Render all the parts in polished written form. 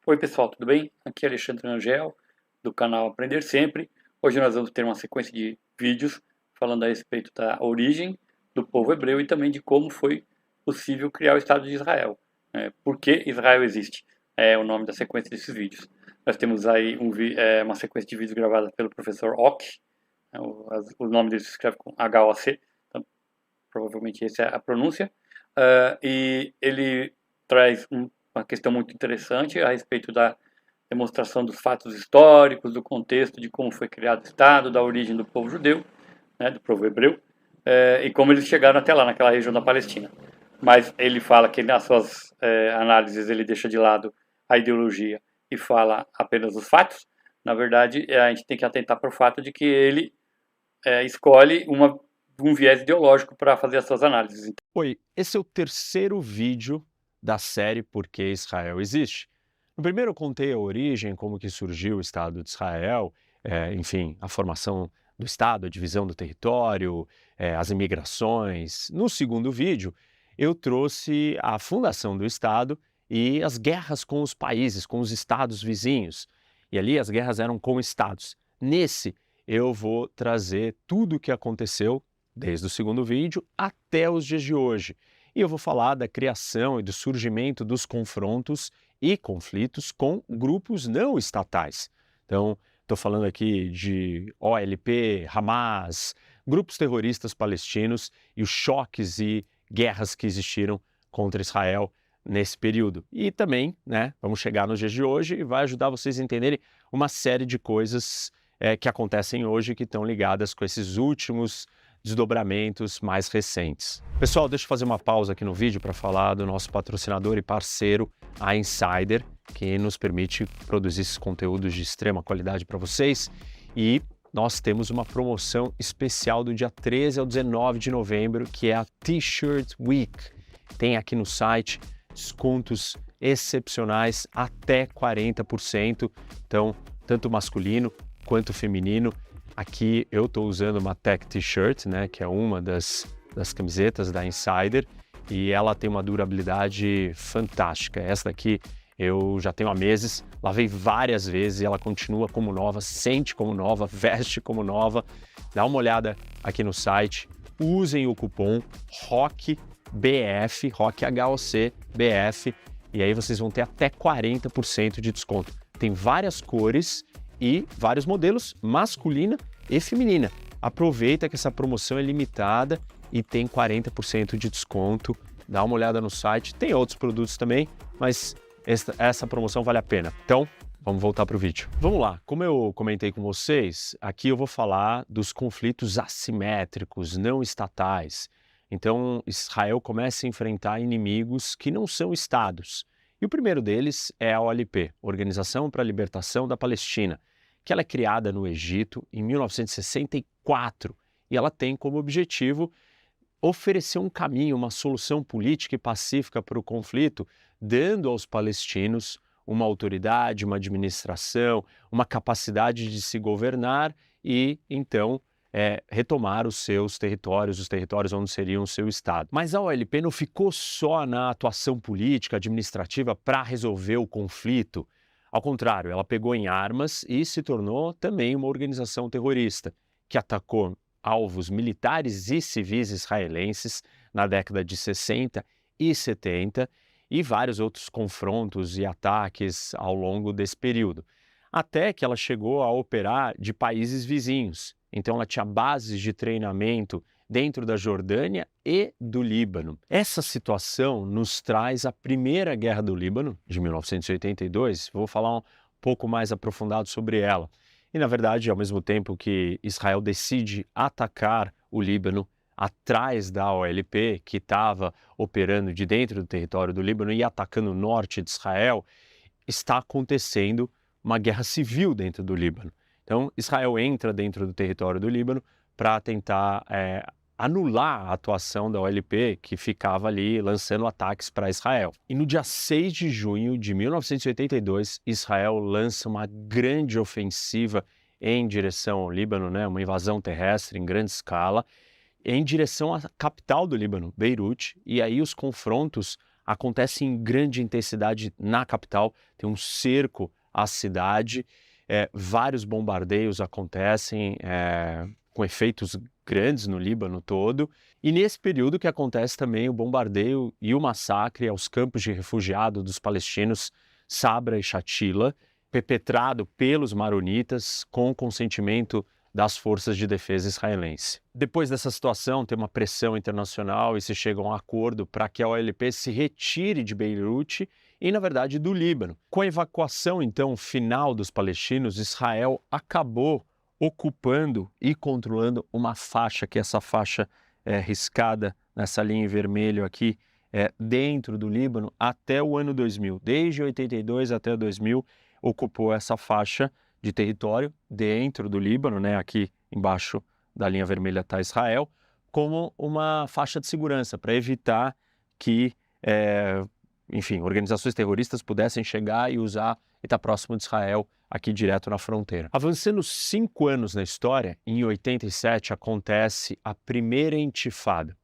Oi pessoal, tudo bem? Aqui é Alexandre Angel, do canal Aprender Sempre. Hoje nós vamos ter uma sequência de vídeos falando a respeito da origem do povo hebreu e também de como foi possível criar o Estado de Israel. Por que Israel existe? É o nome da sequência desses vídeos. Nós temos aí uma sequência de vídeos gravada pelo professor Ock. O nome dele se escreve com H-O-C, então provavelmente essa é a pronúncia. E ele traz uma questão muito interessante a respeito da demonstração dos fatos históricos, do contexto de como foi criado o Estado, da origem do povo judeu, né, do povo hebreu, e como eles chegaram até lá, naquela região da Palestina. Mas ele fala que nas suas análises ele deixa de lado a ideologia e fala apenas os fatos. Na verdade, a gente tem que atentar para o fato de que ele escolhe um viés ideológico para fazer as suas análises. Oi, esse é o terceiro vídeo da série Por que Israel Existe. No primeiro eu contei a origem, como que surgiu o Estado de Israel, enfim, a formação do Estado, a divisão do território, as imigrações. No segundo vídeo, eu trouxe a fundação do Estado e as guerras com os países, com os estados vizinhos. E ali as guerras eram com estados. Nesse, eu vou trazer tudo o que aconteceu desde o segundo vídeo até os dias de hoje. E eu vou falar da criação e do surgimento dos confrontos e conflitos com grupos não estatais. Então, estou falando aqui de OLP, Hamas, grupos terroristas palestinos e os choques e guerras que existiram contra Israel nesse período. E também, vamos chegar nos dias de hoje e vai ajudar vocês a entenderem uma série de coisas que acontecem hoje que estão ligadas com esses últimos desdobramentos mais recentes. Pessoal, deixa eu fazer uma pausa aqui no vídeo para falar do nosso patrocinador e parceiro, a Insider, que nos permite produzir esses conteúdos de extrema qualidade para vocês. E nós temos uma promoção especial do dia 13 ao 19 de novembro, que é a T-Shirt Week. Tem aqui no site descontos excepcionais, até 40%. Então, tanto masculino quanto feminino. Aqui eu estou usando uma Tech T-Shirt, que é uma das camisetas da Insider, e ela tem uma durabilidade fantástica. Essa daqui eu já tenho há meses, lavei várias vezes e ela continua como nova, sente como nova, veste como nova. Dá uma olhada aqui no site, usem o cupom ROCBF, ROC BF, e aí vocês vão ter até 40% de desconto. Tem várias cores e vários modelos, masculina e feminina. Aproveita que essa promoção é limitada e tem 40% de desconto. Dá uma olhada no site, tem outros produtos também, mas essa promoção vale a pena. Então, vamos voltar para o vídeo. Vamos lá, como eu comentei com vocês, aqui eu vou falar dos conflitos assimétricos, não estatais. Então, Israel começa a enfrentar inimigos que não são estados. E o primeiro deles é a OLP, Organização para a Libertação da Palestina, que ela é criada no Egito em 1964 e ela tem como objetivo oferecer um caminho, uma solução política e pacífica para o conflito, dando aos palestinos uma autoridade, uma administração, uma capacidade de se governar e, então, retomar os seus territórios, os territórios onde seriam o seu Estado. Mas a OLP não ficou só na atuação política, administrativa para resolver o conflito. Ao contrário, ela pegou em armas e se tornou também uma organização terrorista, que atacou alvos militares e civis israelenses na década de 60 e 70 e vários outros confrontos e ataques ao longo desse período. Até que ela chegou a operar de países vizinhos. Então ela tinha bases de treinamento dentro da Jordânia e do Líbano. Essa situação nos traz a Primeira Guerra do Líbano, de 1982. Vou falar um pouco mais aprofundado sobre ela. E, na verdade, ao mesmo tempo que Israel decide atacar o Líbano, atrás da OLP, que estava operando de dentro do território do Líbano e atacando o norte de Israel, está acontecendo uma guerra civil dentro do Líbano. Então, Israel entra dentro do território do Líbano para tentar anular a atuação da OLP, que ficava ali lançando ataques para Israel. E no dia 6 de junho de 1982, Israel lança uma grande ofensiva em direção ao Líbano, uma invasão terrestre em grande escala, em direção à capital do Líbano, Beirute, e aí os confrontos acontece em grande intensidade na capital, tem um cerco à cidade, vários bombardeios acontecem com efeitos grandes no Líbano todo, e nesse período que acontece também o bombardeio e o massacre aos campos de refugiados dos palestinos Sabra e Shatila, perpetrado pelos maronitas com consentimento das forças de defesa israelense. Depois dessa situação, tem uma pressão internacional e se chega a um acordo para que a OLP se retire de Beirute e, na verdade, do Líbano. Com a evacuação, então, final dos palestinos, Israel acabou ocupando e controlando uma faixa, que é essa faixa riscada nessa linha em vermelho aqui, dentro do Líbano, até o ano 2000. Desde 82 até 2000, ocupou essa faixa de território dentro do Líbano, né? Aqui embaixo da linha vermelha está Israel, como uma faixa de segurança para evitar que, enfim, organizações terroristas pudessem chegar e usar e estar próximo de Israel aqui direto na fronteira. Avançando 5 anos na história, em 87 acontece a primeira intifada.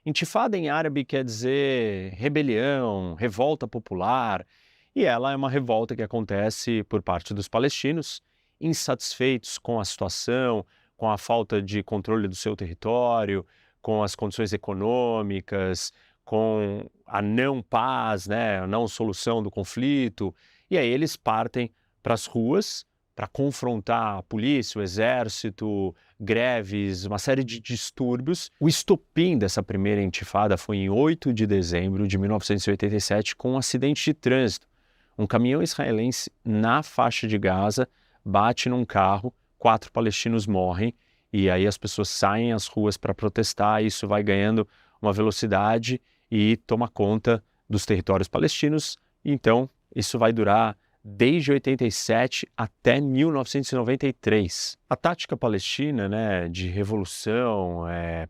Intifada em árabe quer dizer rebelião, revolta popular, e ela é uma revolta que acontece por parte dos palestinos, insatisfeitos com a situação, com a falta de controle do seu território, com as condições econômicas, com a não paz, né, a não solução do conflito, e aí eles partem para as ruas para confrontar a polícia, o exército, greves, uma série de distúrbios. O estopim dessa primeira intifada foi em 8 de dezembro de 1987, com um acidente de trânsito. Um caminhão israelense na faixa de Gaza bate num carro, 4 palestinos morrem, e aí as pessoas saem às ruas para protestar, e isso vai ganhando uma velocidade e toma conta dos territórios palestinos. Então, isso vai durar desde 87 até 1993. A tática palestina, né, de revolução,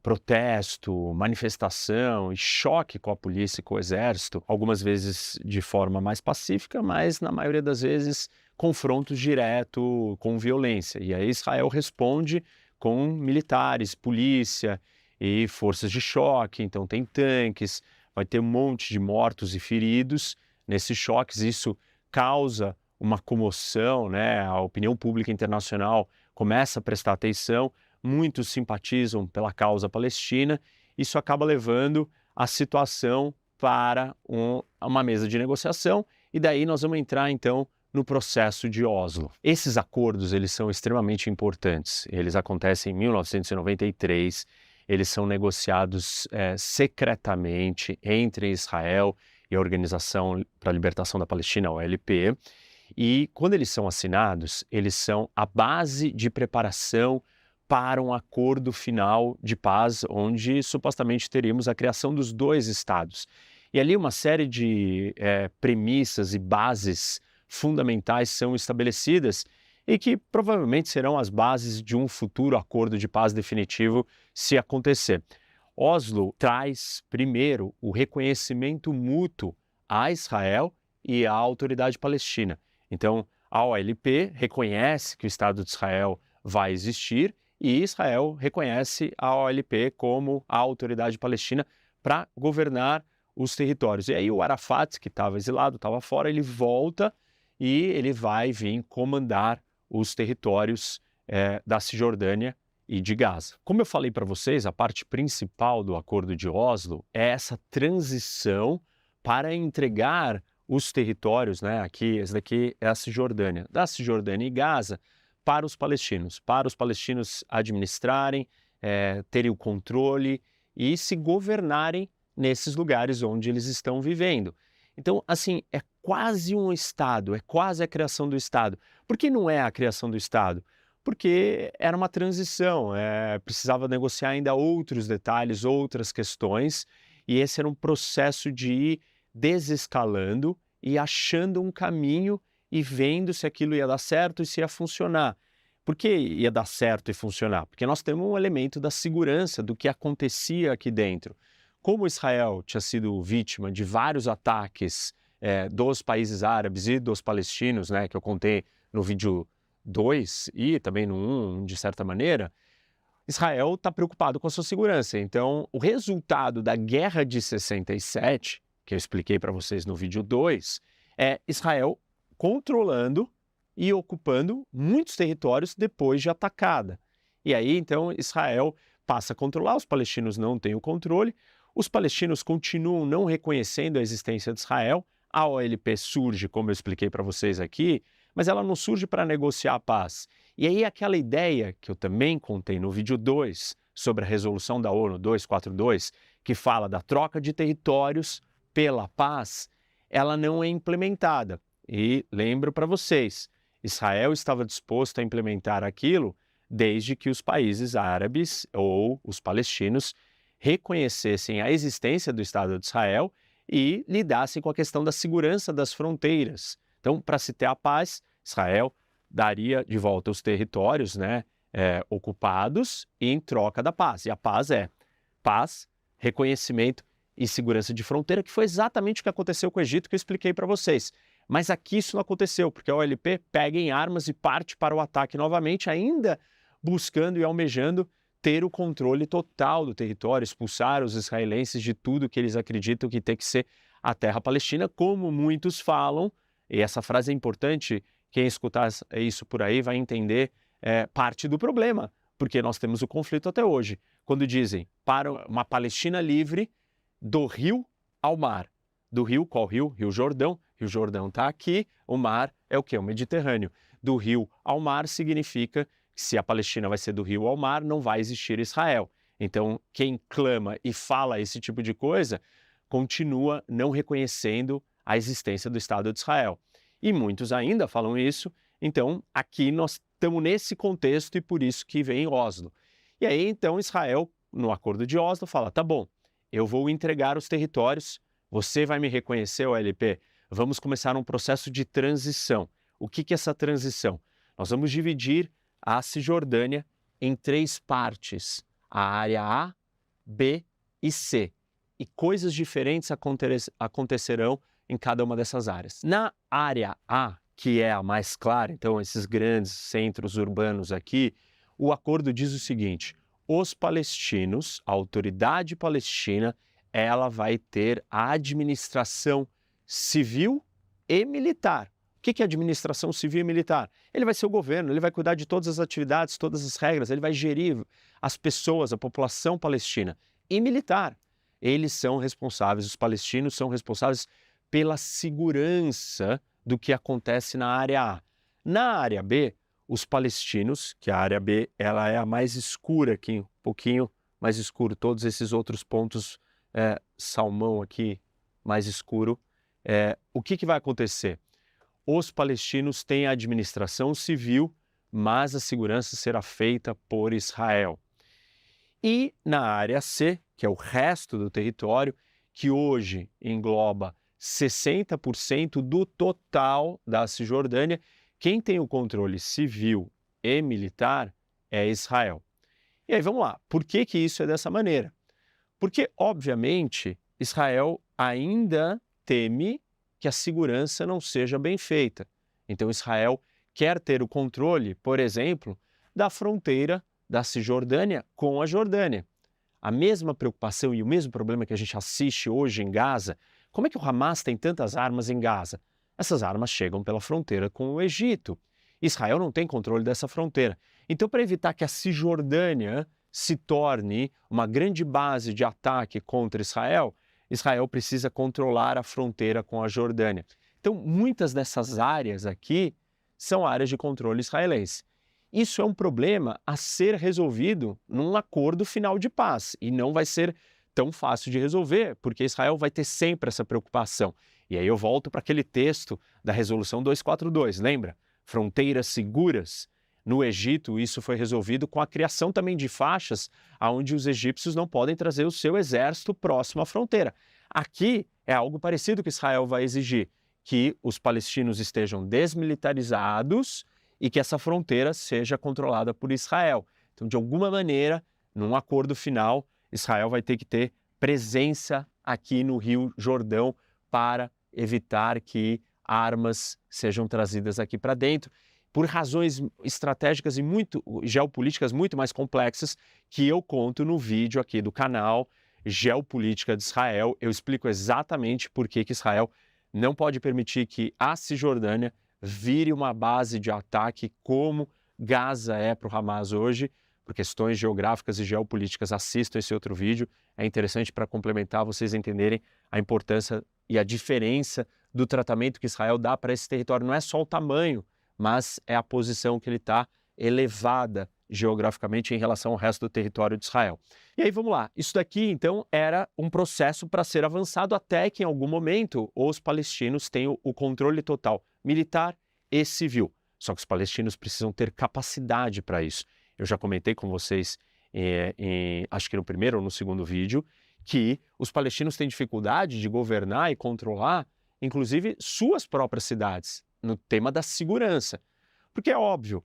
protesto, manifestação e choque com a polícia e com o exército, algumas vezes de forma mais pacífica, mas na maioria das vezes confrontos direto com violência. E aí Israel responde com militares, polícia e forças de choque, então tem tanques, vai ter um monte de mortos e feridos nesses choques. Isso causa uma comoção, né? A opinião pública internacional começa a prestar atenção, muitos simpatizam pela causa palestina, isso acaba levando a situação para uma mesa de negociação, e daí nós vamos entrar então no processo de Oslo. Esses acordos, eles são extremamente importantes, eles acontecem em 1993, eles são negociados secretamente entre Israel e a Organização para a Libertação da Palestina, a OLP, e quando eles são assinados, eles são a base de preparação para um acordo final de paz, onde supostamente teríamos a criação dos 2 estados. E ali uma série de premissas e bases fundamentais são estabelecidas e que provavelmente serão as bases de um futuro acordo de paz definitivo se acontecer. Oslo traz, primeiro, o reconhecimento mútuo a Israel e à autoridade palestina. Então, a OLP reconhece que o Estado de Israel vai existir e Israel reconhece a OLP como a autoridade palestina para governar os territórios. E aí o Arafat, que estava exilado, estava fora, ele volta e ele vai vir comandar os territórios da Cisjordânia e de Gaza. Como eu falei para vocês, a parte principal do Acordo de Oslo é essa transição para entregar os territórios, né? Aqui, esse daqui é a Cisjordânia, da Cisjordânia e Gaza para os palestinos administrarem, terem o controle e se governarem nesses lugares onde eles estão vivendo. Então, assim, é quase um Estado, é quase a criação do Estado. Por que não é a criação do Estado? Porque era uma transição, precisava negociar ainda outros detalhes, outras questões, e esse era um processo de ir desescalando e achando um caminho e vendo se aquilo ia dar certo e se ia funcionar. Por que ia dar certo e funcionar? Porque nós temos um elemento da segurança do que acontecia aqui dentro. Como Israel tinha sido vítima de vários ataques dos países árabes e dos palestinos, né, que eu contei no vídeo 2 e também no 1, de certa maneira, Israel está preocupado com a sua segurança. Então, o resultado da Guerra de 67, que eu expliquei para vocês no vídeo 2, é Israel controlando e ocupando muitos territórios depois de atacada. E aí, então, Israel passa a controlar, os palestinos não têm o controle, os palestinos continuam não reconhecendo a existência de Israel, a OLP surge, como eu expliquei para vocês aqui, mas ela não surge para negociar a paz. E aí aquela ideia que eu também contei no vídeo 2, sobre a resolução da ONU 242, que fala da troca de territórios pela paz, ela não é implementada. E lembro para vocês, Israel estava disposto a implementar aquilo desde que os países árabes ou os palestinos reconhecessem a existência do Estado de Israel e lidassem com a questão da segurança das fronteiras. Então, para se ter a paz, Israel daria de volta os territórios, ocupados em troca da paz. E a paz é paz, reconhecimento e segurança de fronteira, que foi exatamente o que aconteceu com o Egito, que eu expliquei para vocês. Mas aqui isso não aconteceu, porque a OLP pega em armas e parte para o ataque novamente, ainda buscando e almejando ter o controle total do território, expulsar os israelenses de tudo que eles acreditam que tem que ser a terra palestina, como muitos falam, e essa frase é importante, quem escutar isso por aí vai entender parte do problema, porque nós temos o conflito até hoje, quando dizem para uma Palestina livre do rio ao mar. Do rio, qual rio? Rio Jordão está aqui, o mar é o quê? O Mediterrâneo. Do rio ao mar significa que se a Palestina vai ser do rio ao mar, não vai existir Israel. Então, quem clama e fala esse tipo de coisa, continua não reconhecendo a existência do Estado de Israel. E muitos ainda falam isso, então aqui nós estamos nesse contexto e por isso que vem Oslo. E aí então Israel, no acordo de Oslo, fala, tá bom, eu vou entregar os territórios, você vai me reconhecer, OLP, vamos começar um processo de transição. O que é essa transição? Nós vamos dividir a Cisjordânia em 3 partes, a área A, B e C. E coisas diferentes acontecerão em cada uma dessas áreas. Na área A, que é a mais clara, então esses grandes centros urbanos aqui, o acordo diz o seguinte, os palestinos, a autoridade palestina, ela vai ter a administração civil e militar. O que é administração civil e militar? Ele vai ser o governo, ele vai cuidar de todas as atividades, todas as regras, ele vai gerir as pessoas, a população palestina. E militar, eles são responsáveis, os palestinos são responsáveis pela segurança do que acontece na área A. Na área B, os palestinos, que a área B ela é a mais escura aqui, um pouquinho mais escuro, todos esses outros pontos salmão aqui, mais escuro, o que vai acontecer? Os palestinos têm a administração civil, mas a segurança será feita por Israel. E na área C, que é o resto do território, que hoje engloba 60% do total da Cisjordânia, quem tem o controle civil e militar é Israel. E aí vamos lá, por que isso é dessa maneira? Porque, obviamente, Israel ainda teme que a segurança não seja bem feita. Então Israel quer ter o controle, por exemplo, da fronteira da Cisjordânia com a Jordânia. A mesma preocupação e o mesmo problema que a gente assiste hoje em Gaza, como é que o Hamas tem tantas armas em Gaza? Essas armas chegam pela fronteira com o Egito. Israel não tem controle dessa fronteira. Então, para evitar que a Cisjordânia se torne uma grande base de ataque contra Israel, Israel precisa controlar a fronteira com a Jordânia. Então, muitas dessas áreas aqui são áreas de controle israelense. Isso é um problema a ser resolvido num acordo final de paz e não vai ser tão fácil de resolver, porque Israel vai ter sempre essa preocupação. E aí eu volto para aquele texto da Resolução 242, lembra? Fronteiras seguras. No Egito, isso foi resolvido com a criação também de faixas onde os egípcios não podem trazer o seu exército próximo à fronteira. Aqui é algo parecido que Israel vai exigir, que os palestinos estejam desmilitarizados e que essa fronteira seja controlada por Israel. Então, de alguma maneira, num acordo final, Israel vai ter que ter presença aqui no Rio Jordão para evitar que armas sejam trazidas aqui para dentro, por razões estratégicas e geopolíticas muito mais complexas que eu conto no vídeo aqui do canal. geopolítica de Israel. Eu explico exatamente por que Israel não pode permitir que a Cisjordânia vire uma base de ataque como Gaza é para o Hamas hoje. Por questões geográficas e geopolíticas, assistam esse outro vídeo. É interessante para complementar, vocês entenderem a importância e a diferença do tratamento que Israel dá para esse território. Não é só o tamanho, mas é a posição que ele está elevada geograficamente em relação ao resto do território de Israel. E aí vamos lá, isso daqui então era um processo para ser avançado até que em algum momento os palestinos tenham o controle total militar e civil. Só que os palestinos precisam ter capacidade para isso. Eu já comentei com vocês, acho que no primeiro ou no segundo vídeo, que os palestinos têm dificuldade de governar e controlar, inclusive, suas próprias cidades, no tema da segurança. Porque é óbvio,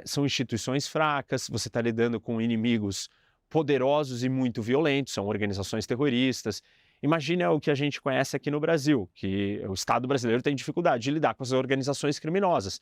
são instituições fracas, você está lidando com inimigos poderosos e muito violentos, são organizações terroristas. Imagina o que a gente conhece aqui no Brasil, que o Estado brasileiro tem dificuldade de lidar com as organizações criminosas.